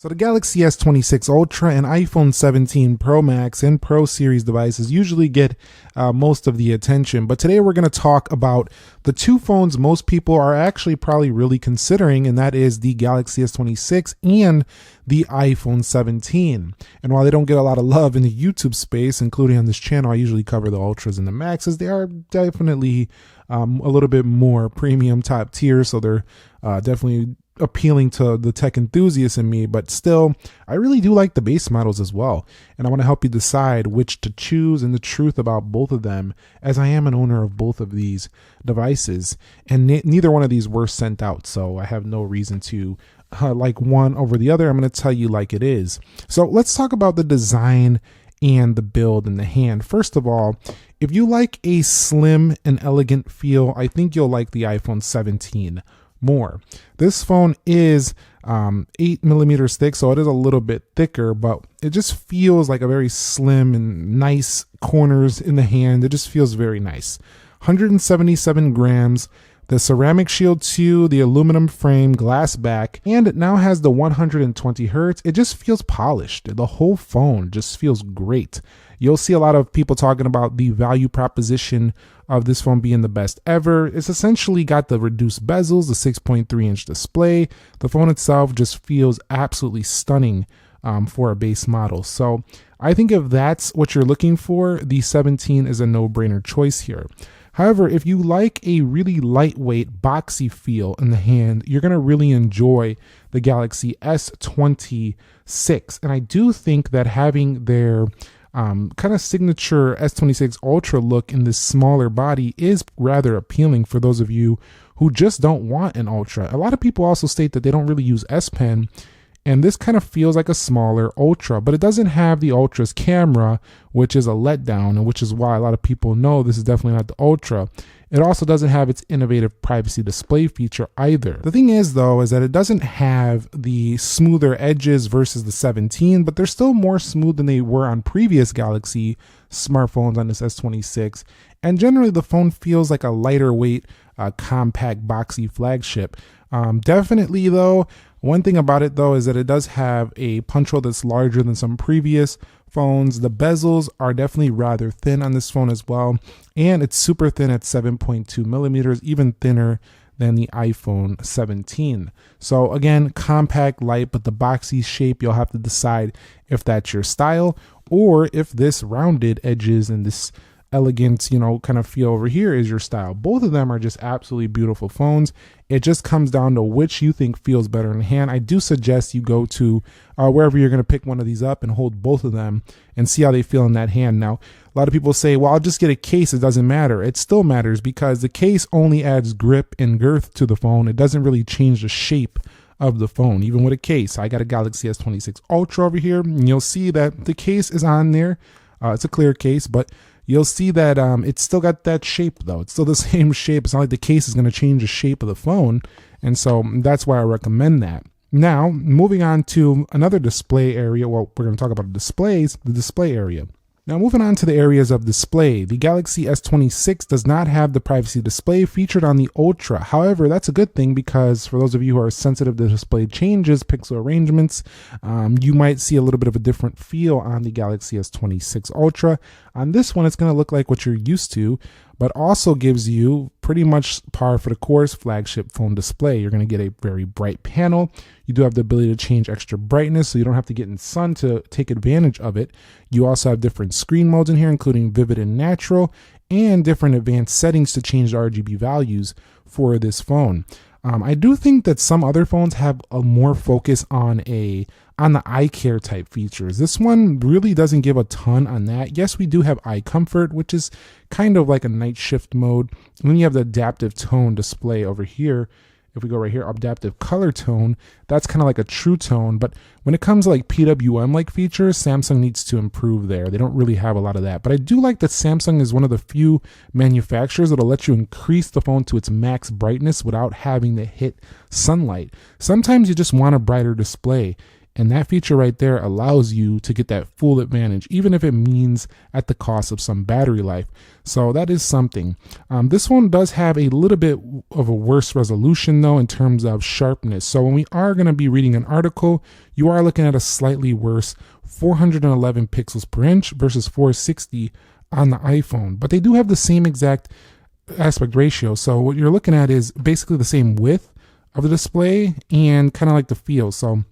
So the Galaxy S26 Ultra and iPhone 17 Pro Max and Pro Series devices usually get most of the attention, but today we're going to talk about the two phones most people are actually probably really considering, and that is the Galaxy S26 and the iPhone 17. And while they don't get a lot of love in the YouTube space, including on this channel, I usually cover the Ultras and the Maxes, they are definitely a little bit more premium top tier, so they're definitely appealing to the tech enthusiast in me, but still, I really do like the base models as well. And I want to help you decide which to choose and the truth about both of them, as I am an owner of both of these devices. And neither one of these were sent out, so I have no reason to like one over the other. I'm going to tell you like it is. So let's talk about the design and the build in the hand. First of all, if you like a slim and elegant feel, I think you'll like the iPhone 17 more. This phone is 8mm thick, so it is a little bit thicker, but it just feels like a very slim and nice corners in the hand. It just feels very nice. 177 grams. The ceramic shield too, the aluminum frame, glass back, and it now has the 120 hertz. It just feels polished. The whole phone just feels great. You'll see a lot of people talking about the value proposition of this phone being the best ever. It's essentially got the reduced bezels, the 6.3-inch display. The phone itself just feels absolutely stunning for a base model. So I think if that's what you're looking for, the 17 is a no-brainer choice here. However, if you like a really lightweight, boxy feel in the hand, you're going to really enjoy the Galaxy S26. And I do think that having their kind of signature S26 Ultra look in this smaller body is rather appealing for those of you who just don't want an Ultra. A lot of people also state that they don't really use S Pen, and this kind of feels like a smaller Ultra, but it doesn't have the Ultra's camera, which is a letdown, and which is why a lot of people know this is definitely not the Ultra. It also doesn't have its innovative privacy display feature either. The thing is, though, is that it doesn't have the smoother edges versus the 17, but they're still more smooth than they were on previous Galaxy smartphones on this S26. And generally, the phone feels like a lighter weight, compact, boxy flagship. Definitely, though, one thing about it, though, is that it does have a punch hole that's larger than some previous phones. The bezels are definitely rather thin on this phone as well, and it's super thin at 7.2 millimeters, even thinner than the iPhone 17. So again, compact, light, but the boxy shape, you'll have to decide if that's your style or if this rounded edges and this elegant, kind of feel over here is your style. Both of them are just absolutely beautiful phones. It just comes down to which you think feels better in the hand. I do suggest you go to wherever you're going to pick one of these up and hold both of them and see how they feel in that hand. Now, a lot of people say, well, I'll just get a case. It doesn't matter. It still matters because the case only adds grip and girth to the phone. It doesn't really change the shape of the phone, even with a case. I got a Galaxy S26 Ultra over here, and you'll see that the case is on there. It's a clear case, but you'll see that it's still got that shape, though. It's still the same shape. It's not like the case is going to change the shape of the phone. And so that's why I recommend that. Now, moving on to another display area. Well, we're going to talk about displays, the display area. Now, moving on to the areas of display, the Galaxy S26 does not have the privacy display featured on the Ultra. However, that's a good thing because for those of you who are sensitive to display changes, pixel arrangements, you might see a little bit of a different feel on the Galaxy S26 Ultra. On this one, it's going to look like what you're used to, but also gives you pretty much par for the course flagship phone display. You're going to get a very bright panel. You do have the ability to change extra brightness, so you don't have to get in the sun to take advantage of it. You also have different screen modes in here, including vivid and natural, and different advanced settings to change the RGB values for this phone. I do think that some other phones have a more focus on the eye care type features. This one really doesn't give a ton on that. Yes, we do have eye comfort, which is kind of like a night shift mode. And then you have the adaptive tone display over here. If we go right here, adaptive color tone, that's kind of like a true tone. But when it comes to like PWM-like features, Samsung needs to improve there. They don't really have a lot of that. But I do like that Samsung is one of the few manufacturers that'll let you increase the phone to its max brightness without having to hit sunlight. Sometimes you just want a brighter display. And that feature right there allows you to get that full advantage, even if it means at the cost of some battery life. So that is something. This one does have a little bit of a worse resolution though in terms of sharpness. So when we are going to be reading an article, you are looking at a slightly worse 411 pixels per inch versus 460 on the iPhone. But they do have the same exact aspect ratio. So what you're looking at is basically the same width of the display and kind of like the feel. So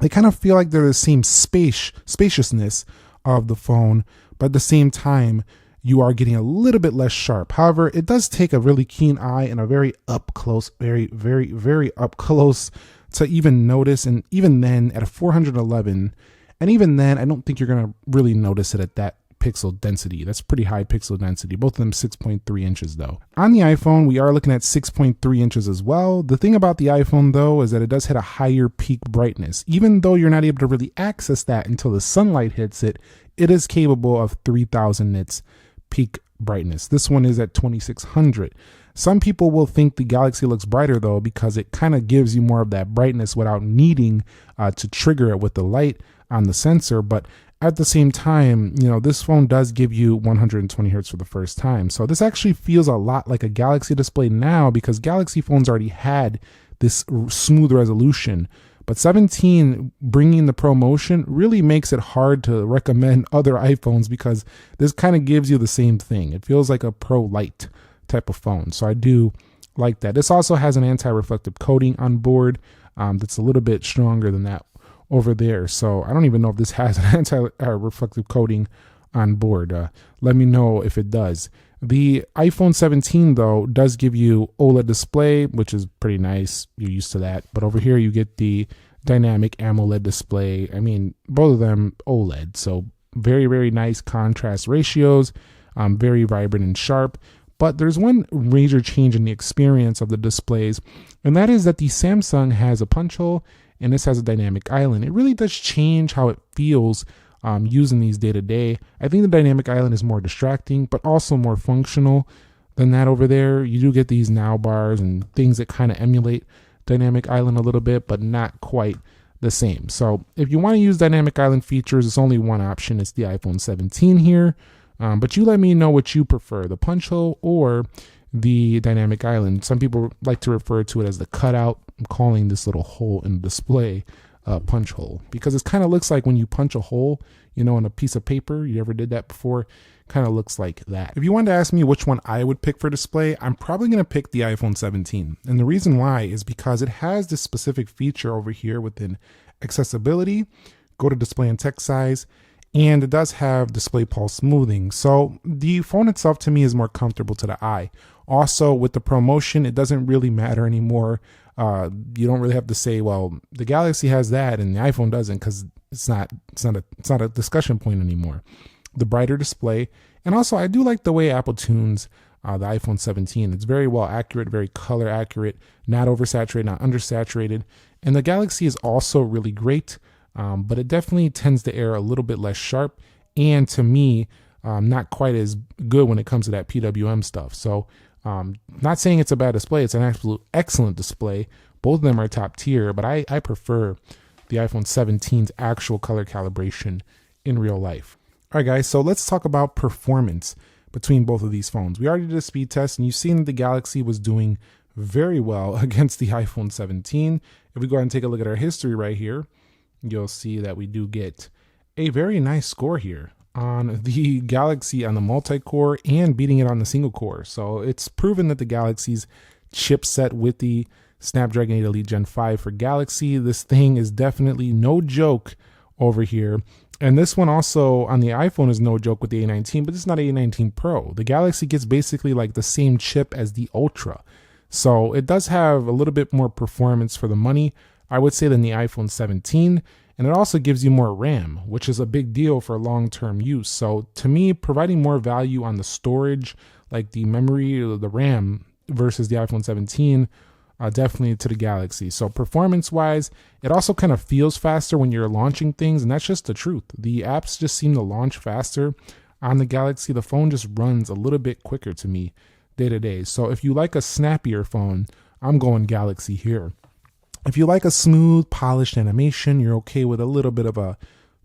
they kind of feel like they're the same spaciousness of the phone, but at the same time, you are getting a little bit less sharp. However, it does take a really keen eye and a very up close, very up close to even notice. And even then at a 411, and even then, I don't think you're going to really notice it at that pixel density. That's pretty high pixel density. Both of them 6.3 inches though. On the iPhone, we are looking at 6.3 inches as well. The thing about the iPhone though is that it does hit a higher peak brightness. Even though you're not able to really access that until the sunlight hits it, it is capable of 3000 nits peak brightness. This one is at 2600. Some people will think the Galaxy looks brighter though because it kind of gives you more of that brightness without needing to trigger it with the light on the sensor. But at the same time, you know, this phone does give you 120 hertz for the first time. So this actually feels a lot like a Galaxy display now because Galaxy phones already had this smooth resolution. But 17 bringing the ProMotion really makes it hard to recommend other iPhones because this kind of gives you the same thing. It feels like a Pro Lite type of phone. So I do like that. This also has an anti-reflective coating on board that's a little bit stronger than that over there. So I don't even know if this has an anti-reflective coating on board. Let me know if it does. The iPhone 17 though does give you OLED display, which is pretty nice. You're used to that. But over here you get the dynamic AMOLED display. I mean, both of them OLED. So very nice contrast ratios, very vibrant and sharp. But there's one major change in the experience of the displays, and that is that the Samsung has a punch hole and this has a dynamic island. It really does change how it feels using these day to day. I think the dynamic island is more distracting, but also more functional than that over there. You do get these now bars and things that kind of emulate dynamic island a little bit, but not quite the same. So if you want to use dynamic island features, it's only one option. It's the iPhone 17 here. But you let me know what you prefer, the punch hole or the dynamic island. Some people like to refer to it as the cutout. I'm calling this little hole in the display punch hole because it kind of looks like when you punch a hole, you know, in a piece of paper. You ever did that before? Kind of looks like that. If you wanted to ask me which one I would pick for display, I'm probably going to pick the iPhone 17. And the reason why is because it has this specific feature over here within accessibility, go to display and text size, and it does have display pulse smoothing. So the phone itself to me is more comfortable to the eye. Also with the ProMotion, it doesn't really matter anymore. You don't really have to say, well, the Galaxy has that and the iPhone doesn't, because it's not a discussion point anymore. The brighter display, and also I do like the way Apple tunes the iPhone 17. It's very well accurate, very color accurate, not oversaturated, not undersaturated. And the Galaxy is also really great. But it definitely tends to air a little bit less sharp, and to me, not quite as good when it comes to that PWM stuff. So not saying it's a bad display, it's an absolute excellent display. Both of them are top tier, but I prefer the iPhone 17's actual color calibration in real life. All right, guys, so let's talk about performance between both of these phones. We already did a speed test, and you've seen that the Galaxy was doing very well against the iPhone 17. If we go ahead and take a look at our history right here, you'll see that we do get a very nice score here on the Galaxy on the multi-core and beating it on the single core. So it's proven that the Galaxy's chipset with the Snapdragon 8 Elite Gen 5 for Galaxy, this thing is definitely no joke over here. And this one also on the iPhone is no joke with the A19, but it's not A19 Pro. The Galaxy gets basically like the same chip as the Ultra. So it does have a little bit more performance for the money, I would say, than the iPhone 17. And it also gives you more RAM, which is a big deal for long-term use. So to me, providing more value on the storage, like the memory or the RAM versus the iPhone 17, definitely to the Galaxy. So performance-wise, it also kind of feels faster when you're launching things, and that's just the truth. The apps just seem to launch faster on the Galaxy. The phone just runs a little bit quicker to me day to day. So if you like a snappier phone, I'm going Galaxy here. If you like a smooth, polished animation, you're okay with a little bit of a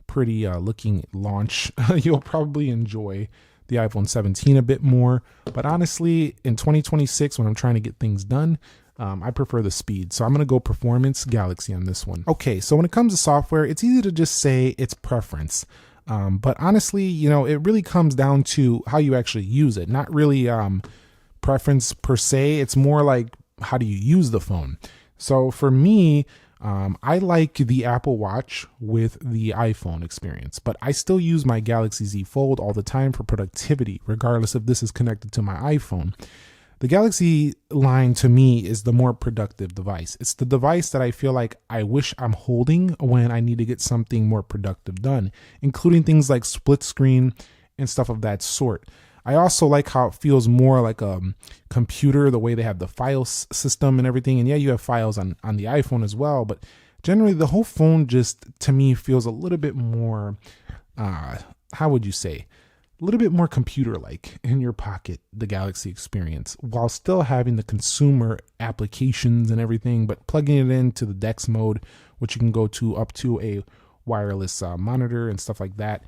pretty looking launch, you'll probably enjoy the iPhone 17 a bit more. But honestly, in 2026, when I'm trying to get things done, I prefer the speed. So I'm going to go performance Galaxy on this one. Okay, so when it comes to software, it's easy to just say it's preference. But honestly, it really comes down to how you actually use it. Not really preference per se. It's more like, how do you use the phone? So for me, I like the Apple Watch with the iPhone experience, but I still use my Galaxy Z Fold all the time for productivity, regardless if this is connected to my iPhone. The Galaxy line to me is the more productive device. It's the device that I feel like I wish I'm holding when I need to get something more productive done, including things like split screen and stuff of that sort. I also like how it feels more like a computer, the way they have the file system and everything. And yeah, you have files on the iPhone as well, but generally the whole phone just, to me, feels a little bit more, how would you say? A little bit more computer-like in your pocket, the Galaxy experience, while still having the consumer applications and everything, but plugging it into the DeX mode, which you can go to up to a wireless monitor and stuff like that.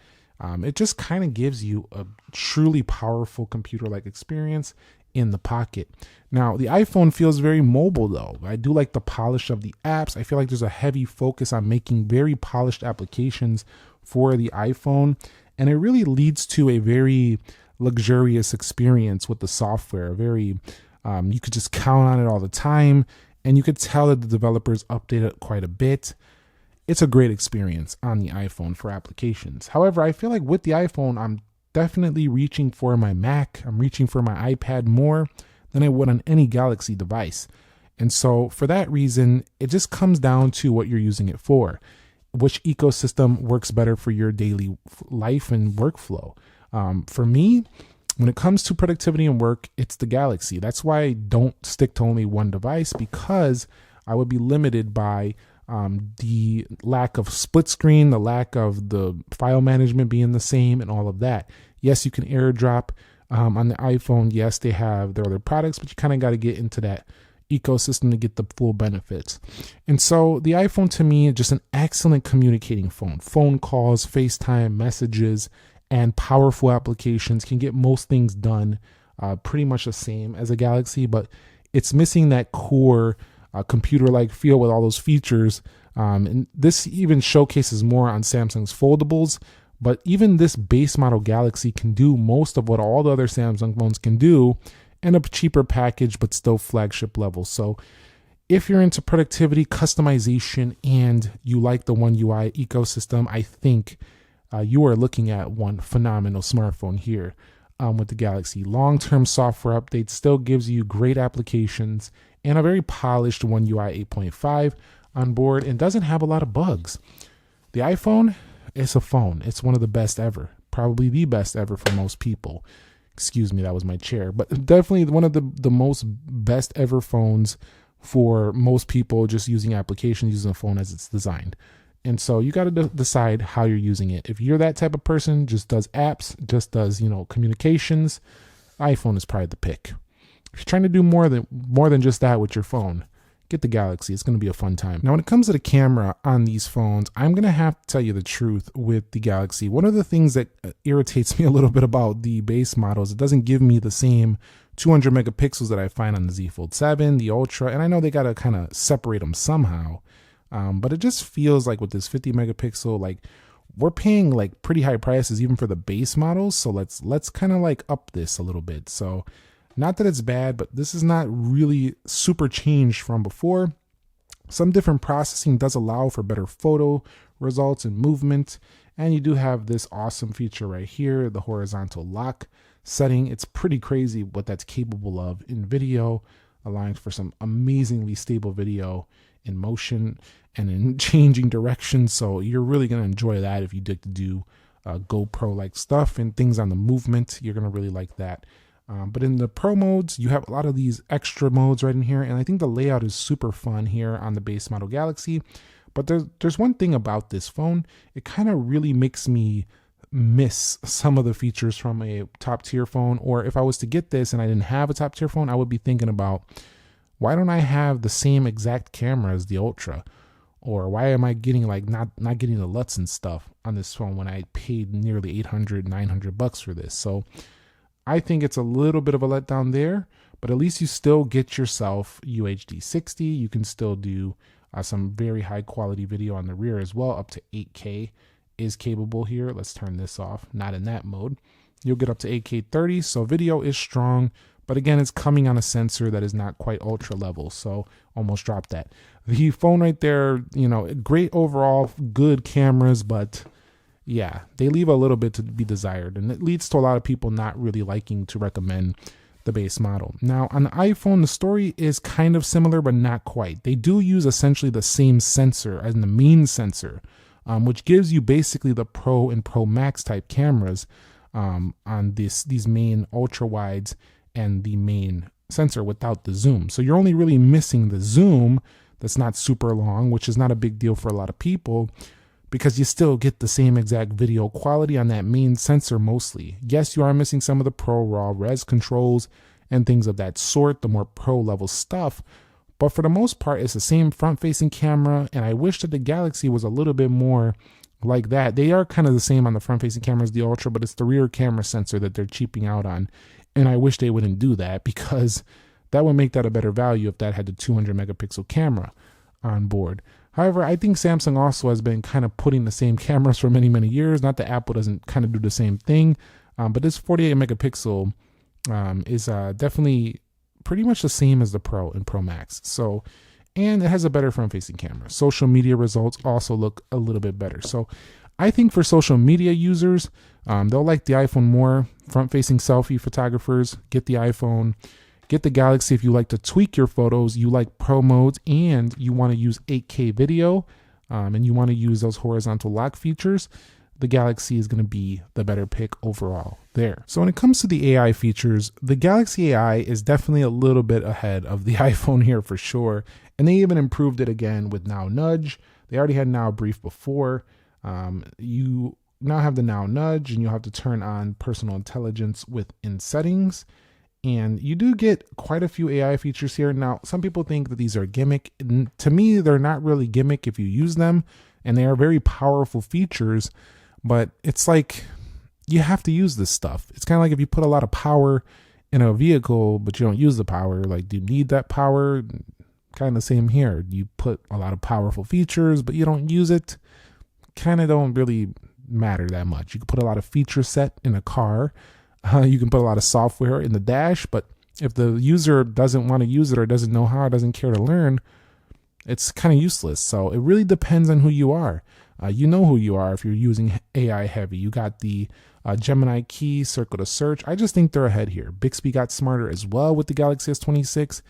It just kind of gives you a truly powerful computer-like experience in the pocket. Now, the iPhone feels very mobile, though. I do like the polish of the apps. I feel like there's a heavy focus on making very polished applications for the iPhone, and it really leads to a very luxurious experience with the software. Very, you could just count on it all the time, and you could tell that the developers update it quite a bit. It's a great experience on the iPhone for applications. However, I feel like with the iPhone, I'm definitely reaching for my Mac. I'm reaching for my iPad more than I would on any Galaxy device. And so for that reason, it just comes down to what you're using it for. Which ecosystem works better for your daily life and workflow? For me, when it comes to productivity and work, it's the Galaxy. That's why I don't stick to only one device, because I would be limited by the lack of split screen, the lack of the file management being the same, and all of that. Yes, you can airdrop on the iPhone. Yes, they have their other products, but you kind of got to get into that ecosystem to get the full benefits. And so the iPhone, to me, is just an excellent communicating phone. Phone calls, FaceTime, messages, and powerful applications can get most things done pretty much the same as a Galaxy, but it's missing that core computer-like feel with all those features. And this even showcases more on Samsung's foldables, but even this base model Galaxy can do most of what all the other Samsung phones can do in a cheaper package, but still flagship level. So if you're into productivity, customization, and you like the One UI ecosystem, I think you are looking at one phenomenal smartphone here with the Galaxy. Long-term software updates still gives you great applications and a very polished One UI 8.5 on board, and doesn't have a lot of bugs. The iPhone is a phone. It's one of the best ever, probably the best ever for most people. Excuse me, that was my chair. But definitely one of the most best ever phones for most people just using applications, using the phone as it's designed. And so you got to decide how you're using it. If you're that type of person, just does apps, just does, communications, iPhone is probably the pick. If you're trying to do more than just that with your phone, get the Galaxy. It's going to be a fun time. Now, when it comes to the camera on these phones, I'm going to have to tell you the truth with the Galaxy. One of the things that irritates me a little bit about the base models, it doesn't give me the same 200 megapixels that I find on the Z Fold 7, the Ultra, and I know they got to kind of separate them somehow, but it just feels like with this 50 megapixel, like we're paying like pretty high prices even for the base models, so let's kind of like up this a little bit. So not that it's bad, but this is not really super changed from before. Some different processing does allow for better photo results and movement. And you do have this awesome feature right here, the horizontal lock setting. It's pretty crazy what that's capable of in video, allowing for some amazingly stable video in motion and in changing directions. So you're really going to enjoy that if you dig to do GoPro-like stuff and things on the movement. You're going to really like that. But in the Pro modes, you have a lot of these extra modes right in here, and I think the layout is super fun here on the base model Galaxy. But there's one thing about this phone, it kind of really makes me miss some of the features from a top tier phone. Or if I was to get this and I didn't have a top tier phone, I would be thinking about why don't I have the same exact camera as the Ultra? Or why am I getting like not getting the LUTs and stuff on this phone when I paid nearly 800, 900 bucks for this? So I think it's a little bit of a letdown there, but at least you still get yourself UHD 60. You can still do some very high quality video on the rear as well. Up to 8K is capable here. Let's turn this off, not in that mode. You'll get up to 8K 30, so video is strong, but again, it's coming on a sensor that is not quite ultra level, so almost dropped that. The phone right there, you know, great overall, good cameras, but yeah, they leave a little bit to be desired, and it leads to a lot of people not really liking to recommend the base model. Now, on the iPhone, the story is kind of similar, but not quite. They do use essentially the same sensor as the main sensor, which gives you basically the Pro and Pro Max type cameras on these main ultra wides and the main sensor without the zoom. So you're only really missing the zoom that's not super long, which is not a big deal for a lot of people, because you still get the same exact video quality on that main sensor mostly. Yes, you are missing some of the Pro Raw res controls and things of that sort, the more pro level stuff, but for the most part, it's the same front-facing camera, and I wish that the Galaxy was a little bit more like that. They are kind of the same on the front-facing camera as the Ultra, but it's the rear camera sensor that they're cheaping out on, and I wish they wouldn't do that, because that would make that a better value if that had the 200 megapixel camera on board. However, I think Samsung also has been kind of putting the same cameras for many, many years. Not that Apple doesn't kind of do the same thing, but this 48 megapixel is definitely pretty much the same as the Pro and Pro Max. So, and it has a better front-facing camera. Social media results also look a little bit better. So I think for social media users, they'll like the iPhone more. Front-facing selfie photographers, get the iPhone. Get the Galaxy if you like to tweak your photos, you like pro modes, and you want to use 8K video, and you want to use those horizontal lock features. The Galaxy is going to be the better pick overall there. So when it comes to the AI features, the Galaxy AI is definitely a little bit ahead of the iPhone here for sure. And they even improved it again with Now Nudge. They already had Now Brief before. You now have the Now Nudge, and you'll have to turn on personal intelligence within settings. And you do get quite a few AI features here. Now, some people think that these are gimmick. To me, they're not really gimmick if you use them, and they are very powerful features, but it's like you have to use this stuff. It's kind of like if you put a lot of power in a vehicle, but you don't use the power. Like, do you need that power? Kind of the same here. You put a lot of powerful features, but you don't use it. Kind of don't really matter that much. You can put a lot of feature set in a car. You can put a lot of software in the dash, but if the user doesn't want to use it or doesn't know how, doesn't care to learn, it's kind of useless. So it really depends on who you are. You know who you are if you're using AI heavy. You got the Gemini key, circle to search. I just think they're ahead here. Bixby got smarter as well with the Galaxy S26.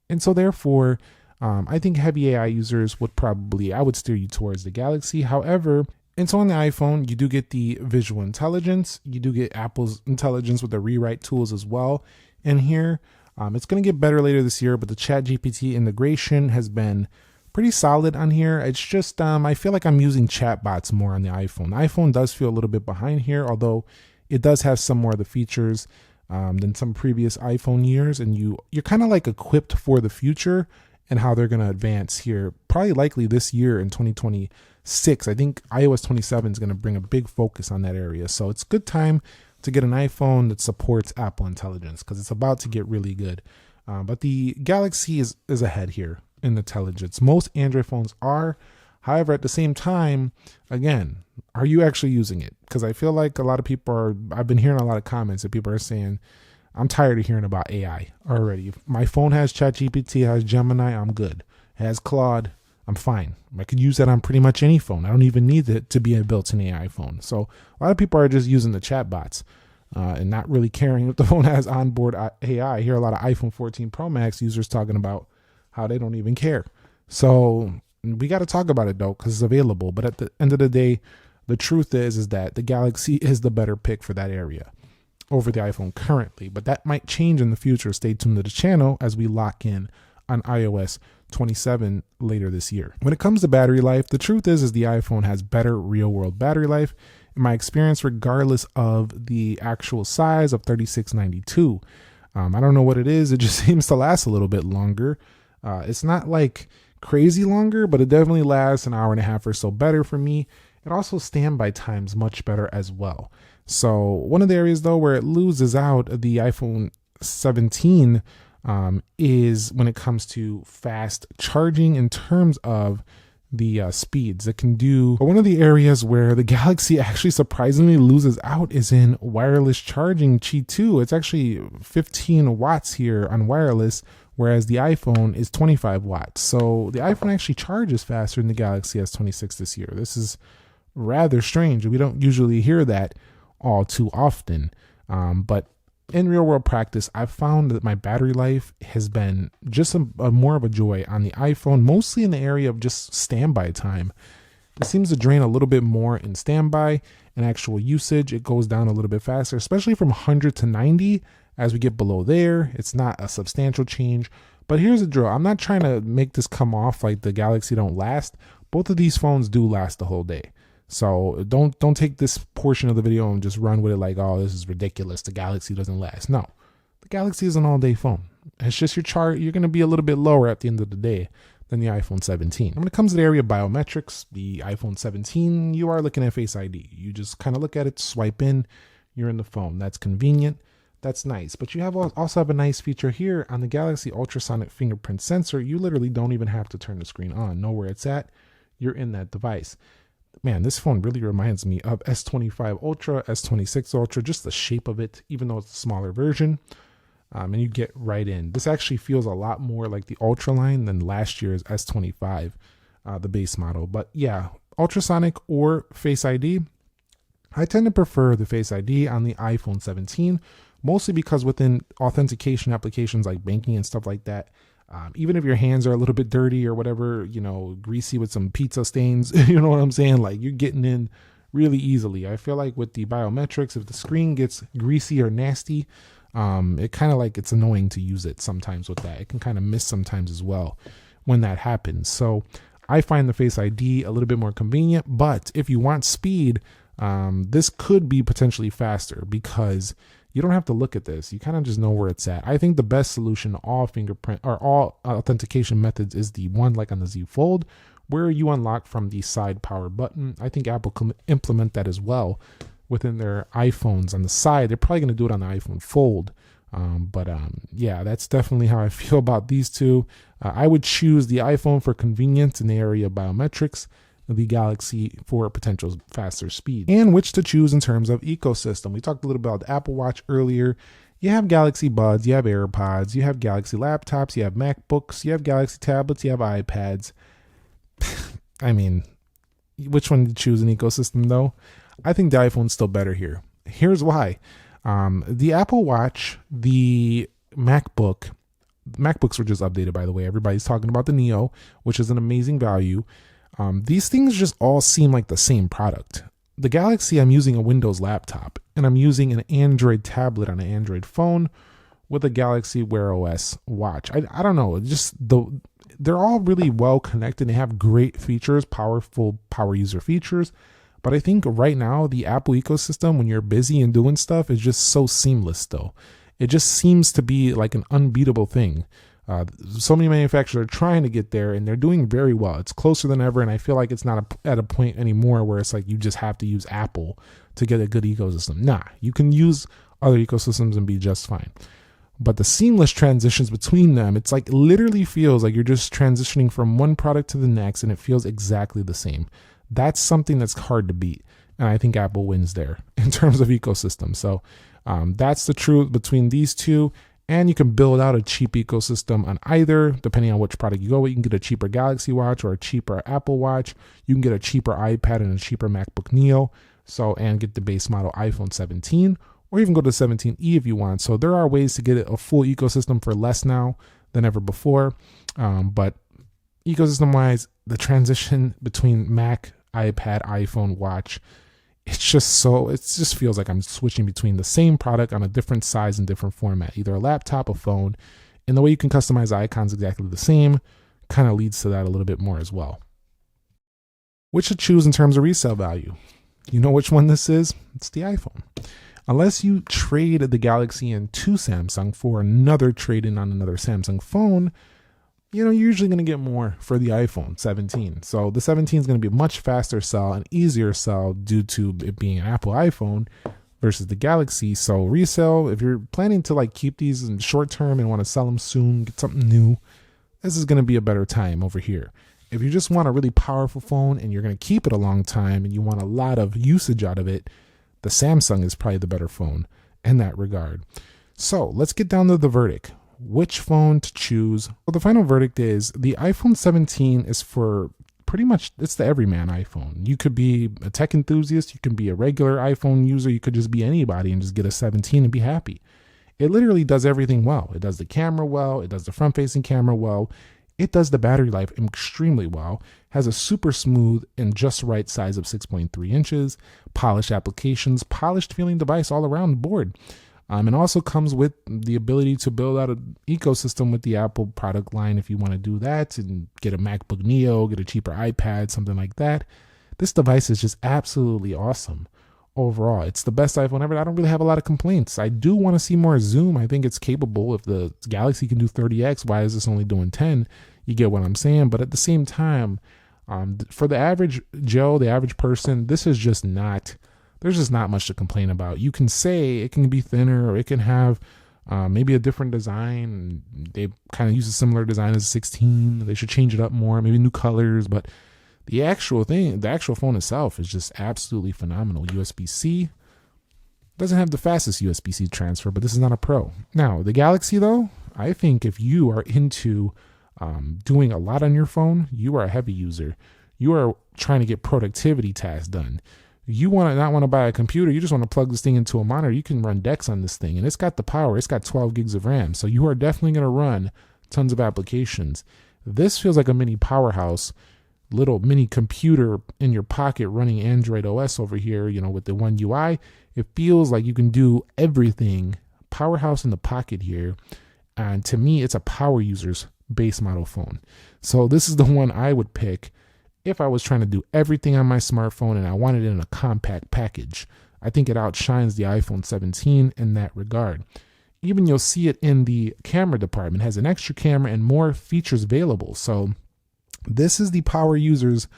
And so therefore, I think heavy AI users would probably, I would steer you towards the Galaxy. However, and so on the iPhone, you do get the visual intelligence. You do get Apple's intelligence with the rewrite tools as well. And here, it's going to get better later this year, but the ChatGPT integration has been pretty solid on here. It's just, I feel like I'm using chatbots more on the iPhone. The iPhone does feel a little bit behind here, although it does have some more of the features than some previous iPhone years. And you're kind of like equipped for the future and how they're going to advance here. Probably likely this year in 2026. I think iOS 27 is going to bring a big focus on that area. So it's a good time to get an iPhone that supports Apple Intelligence because it's about to get really good. But the Galaxy is ahead here in intelligence. Most Android phones are. However, at the same time, again, are you actually using it? Because I feel like a lot of people are, I've been hearing a lot of comments that people are saying, I'm tired of hearing about AI already. If my phone has ChatGPT, has Gemini, I'm good. It has Claude, I'm fine. I could use that on pretty much any phone. I don't even need it to be a built-in AI phone. So a lot of people are just using the chatbots and not really caring if the phone has onboard AI. I hear a lot of iPhone 14 Pro Max users talking about how they don't even care. So we got to talk about it though, because it's available. But at the end of the day, the truth is that the Galaxy is the better pick for that area over the iPhone currently. But that might change in the future. Stay tuned to the channel as we lock in on iOS 27 later this year. When it comes to battery life, the truth is the iPhone has better real world battery life in my experience, regardless of the actual size of 3692. I don't know what it is. It just seems to last a little bit longer. It's not like crazy longer, but it definitely lasts an hour and a half or so better for me. It also standby time's much better as well. So one of the areas though where it loses out the iPhone 17 is when it comes to fast charging in terms of the speeds it can do. But one of the areas where the Galaxy actually surprisingly loses out is in wireless charging. Qi 2, it's actually 15 watts here on wireless, whereas the iPhone is 25 watts. So the iPhone actually charges faster than the Galaxy S26 this year. This is rather strange. We don't usually hear that all too often. But in real world practice, I've found that my battery life has been just a more of a joy on the iPhone, mostly in the area of just standby time. It seems to drain a little bit more in standby and actual usage. It goes down a little bit faster, especially from 100 to 90. As we get below there, it's not a substantial change. But here's the drill. I'm not trying to make this come off like the Galaxy don't last. Both of these phones do last the whole day. So don't take this portion of the video and just run with it like, oh, this is ridiculous. The Galaxy doesn't last. No, the Galaxy is an all-day phone. It's just your chart. You're going to be a little bit lower at the end of the day than the iPhone 17. When it comes to the area of biometrics, the iPhone 17, you are looking at Face ID. You just kind of look at it, swipe in, you're in the phone. That's convenient. That's nice. But you also have a nice feature here on the Galaxy ultrasonic fingerprint sensor. You literally don't even have to turn the screen on. Know where it's at. You're in that device. Man, this phone really reminds me of S25 Ultra, S26 Ultra, just the shape of it, even though it's a smaller version. And you get right in. This actually feels a lot more like the Ultra line than last year's S25, the base model. But yeah, ultrasonic or Face ID, I tend to prefer the Face ID on the iPhone 17, mostly because within authentication applications like banking and stuff like that, even if your hands are a little bit dirty or whatever, you know, greasy with some pizza stains, you know what I'm saying? Like, you're getting in really easily. I feel like with the biometrics, if the screen gets greasy or nasty, it kind of like it's annoying to use it sometimes with that. It can kind of miss sometimes as well when that happens. So I find the Face ID a little bit more convenient, but if you want speed, this could be potentially faster because you don't have to look at this. You kind of just know where it's at. I think the best solution to all fingerprint or all authentication methods is the one like on the Z Fold, where you unlock from the side power button. I think Apple can implement that as well within their iPhones on the side. They're probably going to do it on the iPhone Fold. Yeah, that's definitely how I feel about these two. I would choose the iPhone for convenience in the area of biometrics, the Galaxy for potential faster speed, and which to choose in terms of ecosystem. We talked a little about the Apple Watch earlier. You have Galaxy Buds, you have AirPods, you have Galaxy laptops, you have MacBooks, you have Galaxy tablets, you have iPads. I mean, which one to choose in ecosystem though? I think the iPhone's still better here. Here's why. The Apple Watch, the MacBooks were just updated, by the way. Everybody's talking about the Neo, which is an amazing value. These things just all seem like the same product. The Galaxy, I'm using a Windows laptop, and I'm using an Android tablet on an Android phone with a Galaxy Wear OS watch. I don't know, they're all really well connected. They have great features, powerful power user features. But I think right now the Apple ecosystem, when you're busy and doing stuff, is just so seamless still. It just seems to be like an unbeatable thing. So many manufacturers are trying to get there, and they're doing very well. It's closer than ever, and I feel like it's not at a point anymore where it's like you just have to use Apple to get a good ecosystem. Nah, you can use other ecosystems and be just fine. But the seamless transitions between them, it's like literally feels like you're just transitioning from one product to the next, and it feels exactly the same. That's something that's hard to beat, and I think Apple wins there in terms of ecosystem. So that's the truth between these two. And you can build out a cheap ecosystem on either, depending on which product you go with. You can get a cheaper Galaxy Watch or a cheaper Apple Watch. You can get a cheaper iPad and a cheaper MacBook Neo. And get the base model iPhone 17, or even go to 17e if you want. So there are ways to get a full ecosystem for less now than ever before. But ecosystem-wise, the transition between Mac, iPad, iPhone, Watch, it just feels like I'm switching between the same product on a different size and different format, either a laptop, a phone, and the way you can customize icons exactly the same kind of leads to that a little bit more as well. Which to choose in terms of resale value? You know which one this is? It's the iPhone. Unless you trade the Galaxy into Samsung for another trade-in on another Samsung phone, you're usually going to get more for the iPhone 17. So the 17 is going to be a much faster sell and easier sell due to it being an Apple iPhone versus the Galaxy. So resale, if you're planning to like keep these in short term and want to sell them soon, get something new, this is going to be a better time over here. If you just want a really powerful phone and you're going to keep it a long time and you want a lot of usage out of it, the Samsung is probably the better phone in that regard. So let's get down to the verdict. Which phone to choose? Well, the final verdict is the iPhone 17 is for pretty much, it's the everyman iPhone. You could be a tech enthusiast, you can be a regular iPhone user, you could just be anybody and just get a 17 and be happy. It literally does everything well. It does the camera well, it does the front-facing camera well, it does the battery life extremely well, has a super smooth and just right size of 6.3 inches, polished applications, polished feeling device all around the board. And also comes with the ability to build out an ecosystem with the Apple product line if you want to do that and get a MacBook Neo, get a cheaper iPad, something like that. This device is just absolutely awesome overall. It's the best iPhone ever. I don't really have a lot of complaints. I do want to see more zoom. I think it's capable. If the Galaxy can do 30x, why is this only doing 10? You get what I'm saying? But at the same time, for the average Joe, the average person, this is just not... There's just not much to complain about. You can say it can be thinner or it can have maybe a different design. They kind of use a similar design as 16. They should change it up more, maybe new colors. But the actual thing, the actual phone itself is just absolutely phenomenal. USB-C. Doesn't have the fastest USB-C transfer, but this is not a Pro. Now, the Galaxy, though, I think if you are into doing a lot on your phone, you are a heavy user. You are trying to get productivity tasks done. You not want to buy a computer, you just want to plug this thing into a monitor, you can run Dex on this thing. And it's got the power, it's got 12 gigs of RAM. So you are definitely going to run tons of applications. This feels like a mini powerhouse, little mini computer in your pocket running Android OS over here, with the One UI. It feels like you can do everything. Powerhouse in the pocket here. And to me, it's a power user's base model phone. So this is the one I would pick if I was trying to do everything on my smartphone and I wanted it in a compact package. I think it outshines the iPhone 17 in that regard. Even you'll see it in the camera department. It has an extra camera and more features available. So this is the power user's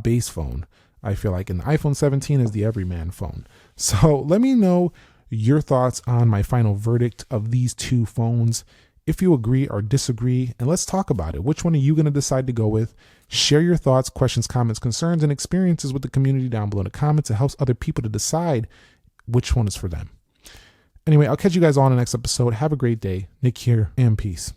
base phone, I feel like. And the iPhone 17 is the everyman phone. So let me know your thoughts on my final verdict of these two phones. If you agree or disagree, and let's talk about it. Which one are you going to decide to go with? Share your thoughts, questions, comments, concerns, and experiences with the community down below in the comments. It helps other people to decide which one is for them. Anyway, I'll catch you guys all in the next episode. Have a great day. Nick here, and peace.